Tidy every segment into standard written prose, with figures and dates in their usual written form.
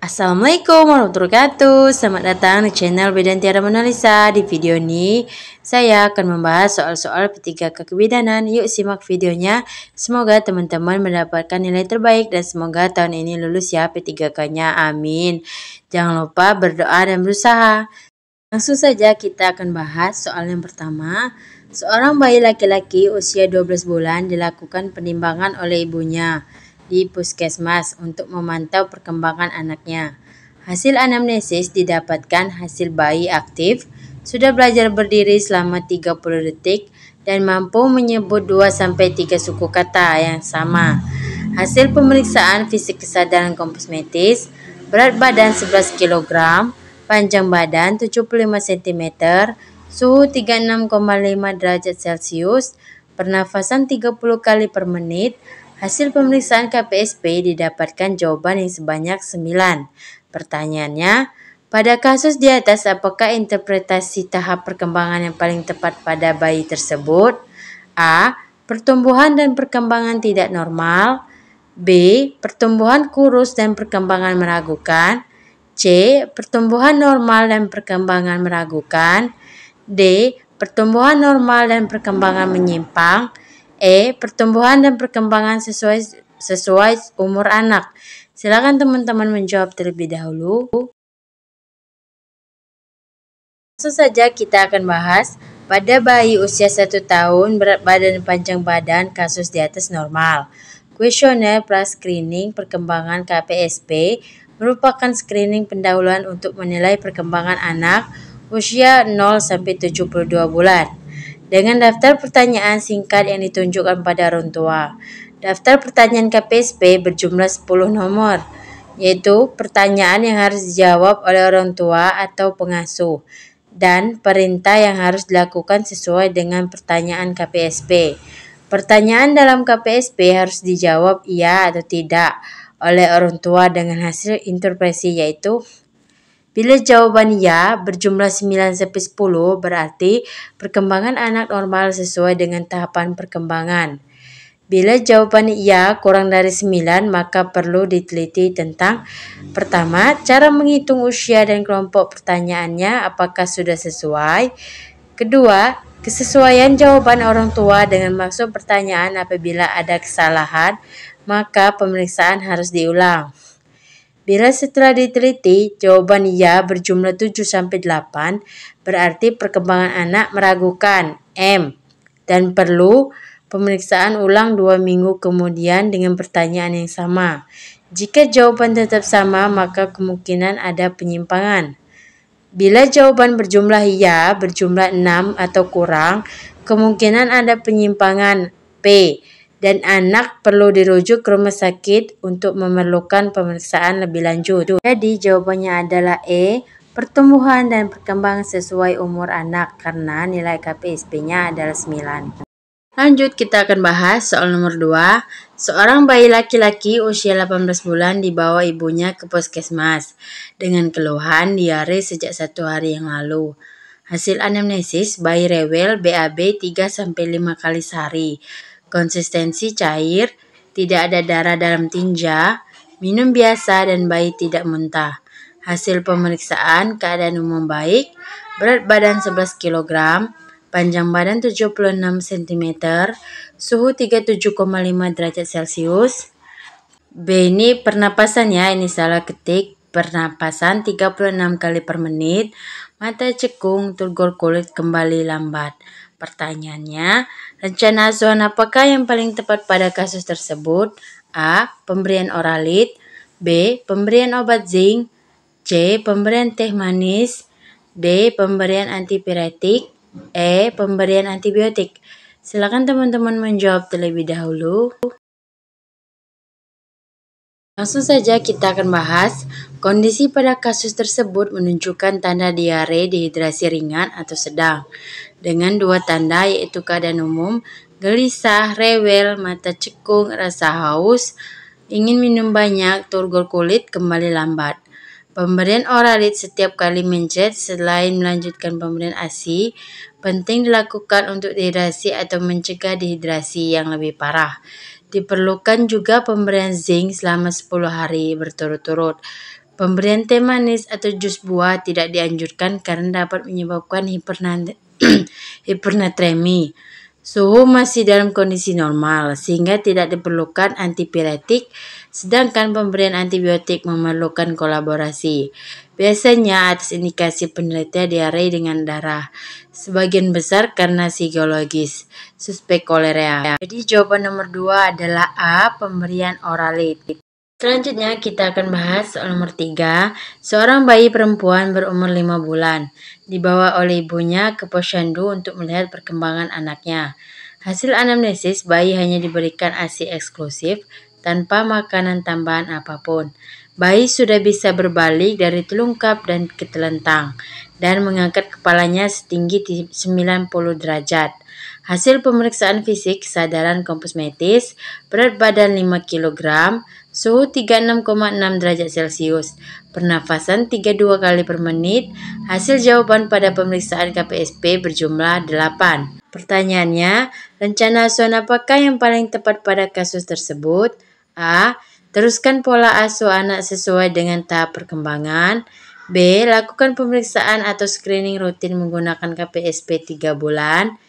Assalamualaikum warahmatullahi wabarakatuh. Selamat datang di channel Bidan Tiara Mona Lisa. Di video ini saya akan membahas soal-soal P3K kebidanan. Yuk simak videonya. Semoga teman-teman mendapatkan nilai terbaik dan semoga tahun ini lulus ya P3K-nya. Amin. Jangan lupa berdoa dan berusaha. Langsung saja kita akan bahas soal yang pertama. Seorang bayi laki-laki usia 12 bulan dilakukan penimbangan oleh ibunya di puskesmas untuk memantau perkembangan anaknya. Hasil anamnesis didapatkan hasil bayi aktif, sudah belajar berdiri selama 30 detik, dan mampu menyebut 2-3 suku kata yang sama. Hasil pemeriksaan fisik kesadaran kosmetis, berat badan 11 kg, panjang badan 75 cm, suhu 36,5 derajat Celcius, pernafasan 30 kali per menit. Hasil pemeriksaan KPSP didapatkan jawaban yang sebanyak 9. Pertanyaannya, pada kasus di atas apakah interpretasi tahap perkembangan yang paling tepat pada bayi tersebut? A. Pertumbuhan dan perkembangan tidak normal. B. Pertumbuhan kurus dan perkembangan meragukan. C. Pertumbuhan normal dan perkembangan meragukan. D. Pertumbuhan normal dan perkembangan menyimpang. E. Pertumbuhan dan perkembangan sesuai umur anak. Silakan teman-teman menjawab terlebih dahulu. Langsung saja kita akan bahas pada bayi usia 1 tahun, berat badan dan panjang badan kasus di atas normal. Kuesioner pra-screening perkembangan KPSP merupakan screening pendahuluan untuk menilai perkembangan anak usia 0-72 bulan. Dengan daftar pertanyaan singkat yang ditunjukkan pada orang tua. Daftar pertanyaan KPSP berjumlah 10 nomor, yaitu pertanyaan yang harus dijawab oleh orang tua atau pengasuh, dan perintah yang harus dilakukan sesuai dengan pertanyaan KPSP. Pertanyaan dalam KPSP harus dijawab iya atau tidak oleh orang tua dengan hasil interpretasi, yaitu bila jawaban ya berjumlah 9-10 berarti perkembangan anak normal sesuai dengan tahapan perkembangan. Bila jawaban ya kurang dari 9 maka perlu diteliti tentang pertama, cara menghitung usia dan kelompok pertanyaannya apakah sudah sesuai. Kedua, kesesuaian jawaban orang tua dengan maksud pertanyaan. Apabila ada kesalahan maka pemeriksaan harus diulang. Bila setelah diteliti jawaban ya berjumlah 7-8 berarti perkembangan anak meragukan M dan perlu pemeriksaan ulang 2 minggu kemudian dengan pertanyaan yang sama. Jika jawaban tetap sama maka kemungkinan ada penyimpangan. Bila jawaban berjumlah ya berjumlah 6 atau kurang, kemungkinan ada penyimpangan P dan anak perlu dirujuk ke rumah sakit untuk memerlukan pemeriksaan lebih lanjut. Jadi jawabannya adalah E, pertumbuhan dan perkembangan sesuai umur anak karena nilai KPSP-nya adalah 9. Lanjut kita akan bahas soal nomor 2. Seorang bayi laki-laki usia 18 bulan dibawa ibunya ke puskesmas dengan keluhan diare sejak 1 hari yang lalu. Hasil anamnesis bayi rewel BAB 3-5 kali sehari. Konsistensi cair, tidak ada darah dalam tinja, minum biasa dan bayi tidak muntah. Hasil pemeriksaan keadaan umum baik, berat badan 11 kg, panjang badan 76 cm, suhu 37,5 derajat Celcius. B ini pernapasannya, ini salah ketik, pernapasan 36 kali per menit, mata cekung, turgor kulit kembali lambat. Pertanyaannya, rencana asuhan apakah yang paling tepat pada kasus tersebut? A. Pemberian oralit. B. Pemberian obat zinc. C. Pemberian teh manis. D. Pemberian antipiretik. E. Pemberian antibiotik. Silakan teman-teman menjawab terlebih dahulu. Langsung saja kita akan bahas kondisi pada kasus tersebut menunjukkan tanda diare dehidrasi ringan atau sedang dengan 2 tanda, yaitu keadaan umum, gelisah, rewel, mata cekung, rasa haus, ingin minum banyak, turgor kulit kembali lambat. Pemberian oralit setiap kali mencret selain melanjutkan pemberian ASI penting dilakukan untuk dehidrasi atau mencegah dehidrasi yang lebih parah. Diperlukan juga pemberian zinc selama 10 hari berturut-turut. Pemberian teh manis atau jus buah tidak dianjurkan karena dapat menyebabkan hipernatremi. Suhu masih dalam kondisi normal sehingga tidak diperlukan antipiretik, sedangkan pemberian antibiotik memerlukan kolaborasi. Biasanya atas indikasi penderita diare dengan darah, sebagian besar karena psikologis, suspek kolera. Jadi jawaban nomor 2 adalah A, pemberian oralit. Selanjutnya kita akan bahas soal nomor 3. Seorang bayi perempuan berumur 5 bulan dibawa oleh ibunya ke posyandu untuk melihat perkembangan anaknya. Hasil anamnesis, bayi hanya diberikan ASI eksklusif tanpa makanan tambahan apapun. Bayi sudah bisa berbalik dari telungkup dan ketelentang dan mengangkat kepalanya setinggi 90 derajat. Hasil pemeriksaan fisik, kesadaran kosmetis, berat badan 5 kg, suhu 36,6 derajat Celcius, pernafasan 32 kali per menit. Hasil jawaban pada pemeriksaan KPSP berjumlah 8. Pertanyaannya, rencana asuhan apakah yang paling tepat pada kasus tersebut? A. Teruskan pola asuh anak sesuai dengan tahap perkembangan. B. Lakukan pemeriksaan atau screening rutin menggunakan KPSP 3 bulan.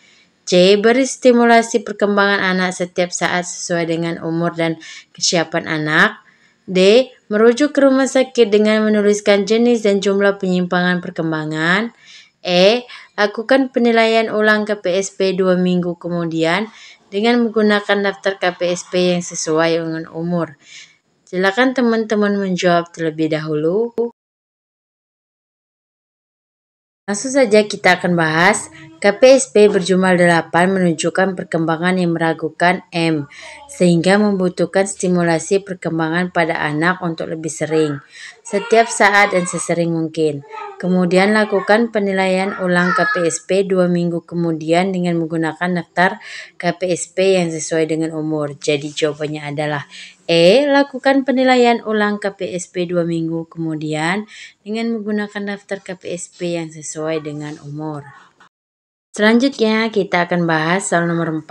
C. Beri stimulasi perkembangan anak setiap saat sesuai dengan umur dan kesiapan anak. D. Merujuk ke rumah sakit dengan menuliskan jenis dan jumlah penyimpangan perkembangan. E. Lakukan penilaian ulang KPSP 2 minggu kemudian dengan menggunakan daftar KPSP yang sesuai dengan umur. Silakan teman-teman menjawab terlebih dahulu. Langsung saja kita akan bahas. KPSP berjumlah 8 menunjukkan perkembangan yang meragukan M, sehingga membutuhkan stimulasi perkembangan pada anak untuk lebih sering, setiap saat dan sesering mungkin. Kemudian lakukan penilaian ulang KPSP 2 minggu kemudian dengan menggunakan daftar KPSP yang sesuai dengan umur. Jadi jawabannya adalah E. Lakukan penilaian ulang KPSP 2 minggu kemudian dengan menggunakan daftar KPSP yang sesuai dengan umur. Selanjutnya kita akan bahas soal nomor 4.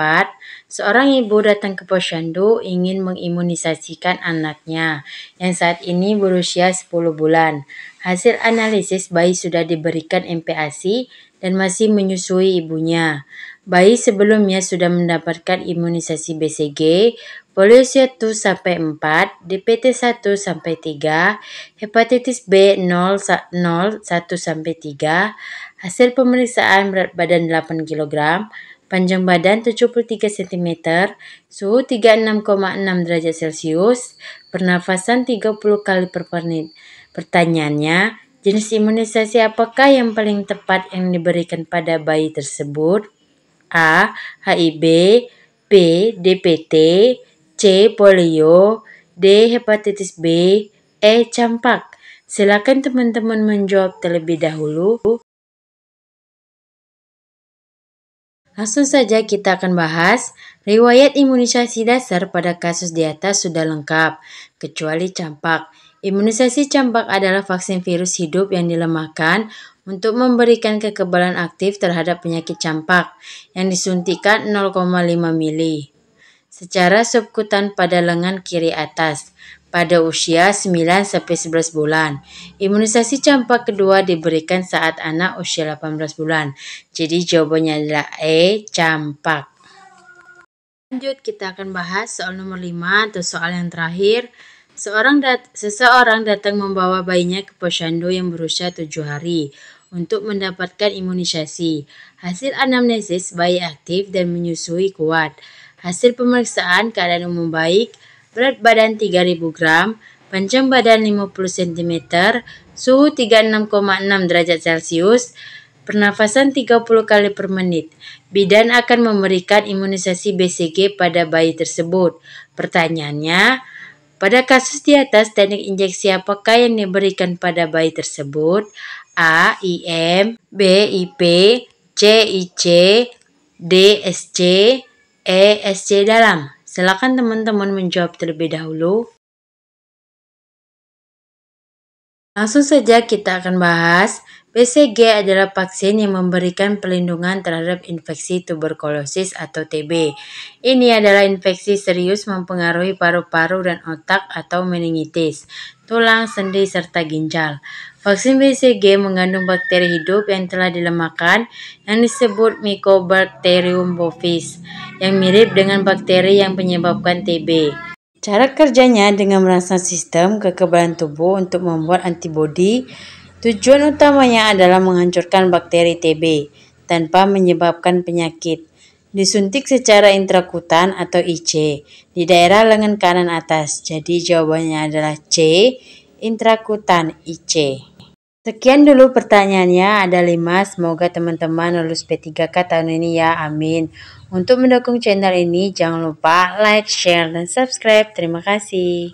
Seorang ibu datang ke posyandu ingin mengimunisasikan anaknya yang saat ini berusia 10 bulan. Hasil analisis, bayi sudah diberikan MPASI dan masih menyusui ibunya. Bayi sebelumnya sudah mendapatkan imunisasi BCG, polio 1-4, DPT 1-3, hepatitis B 0-1-3, hasil pemeriksaan berat badan 8 kg, panjang badan 73 cm, suhu 36,6 derajat Celcius, pernafasan 30 kali per menit. Pertanyaannya, jenis imunisasi apakah yang paling tepat yang diberikan pada bayi tersebut? A. HIV, B. DPT, C. Polio, D. Hepatitis B, E. Campak. Silakan teman-teman menjawab terlebih dahulu. Langsung saja kita akan bahas. Riwayat imunisasi dasar pada kasus di atas sudah lengkap, kecuali campak. Imunisasi campak adalah vaksin virus hidup yang dilemahkan untuk memberikan kekebalan aktif terhadap penyakit campak yang disuntikan 0,5 mili secara subkutan pada lengan kiri atas pada usia 9-11 bulan. Imunisasi campak kedua diberikan saat anak usia 18 bulan. Jadi jawabannya adalah E, campak. Lanjut kita akan bahas soal nomor 5 atau soal yang terakhir. Seseorang datang membawa bayinya ke posyandu yang berusia 7 hari untuk mendapatkan imunisasi. Hasil anamnesis, bayi aktif dan menyusui kuat. Hasil pemeriksaan, keadaan umum baik, berat badan 3000 gram, panjang badan 50 cm, suhu 36,6 derajat Celcius, pernafasan 30 kali per menit. Bidan akan memberikan imunisasi BCG pada bayi tersebut. Pertanyaannya, pada kasus di atas, teknik injeksi apakah yang diberikan pada bayi tersebut? A. IM, B. IP, C. IC, D. SC, E. SC dalam. Silakan teman-teman menjawab terlebih dahulu. Langsung saja kita akan bahas. BCG adalah vaksin yang memberikan perlindungan terhadap infeksi tuberkulosis atau TB. Ini adalah infeksi serius mempengaruhi paru-paru dan otak atau meningitis, tulang, sendi, serta ginjal. Vaksin BCG mengandung bakteri hidup yang telah dilemahkan yang disebut Mycobacterium bovis, yang mirip dengan bakteri yang menyebabkan TB. Cara kerjanya dengan merangsang sistem kekebalan tubuh untuk membuat antibodi. Tujuan utamanya adalah menghancurkan bakteri TB tanpa menyebabkan penyakit. Disuntik secara intrakutan atau IC di daerah lengan kanan atas. Jadi jawabannya adalah C, intrakutan IC. Sekian dulu pertanyaannya, ada 5. Semoga teman-teman lulus P3K tahun ini ya, amin. Untuk mendukung channel ini, jangan lupa like, share, dan subscribe. Terima kasih.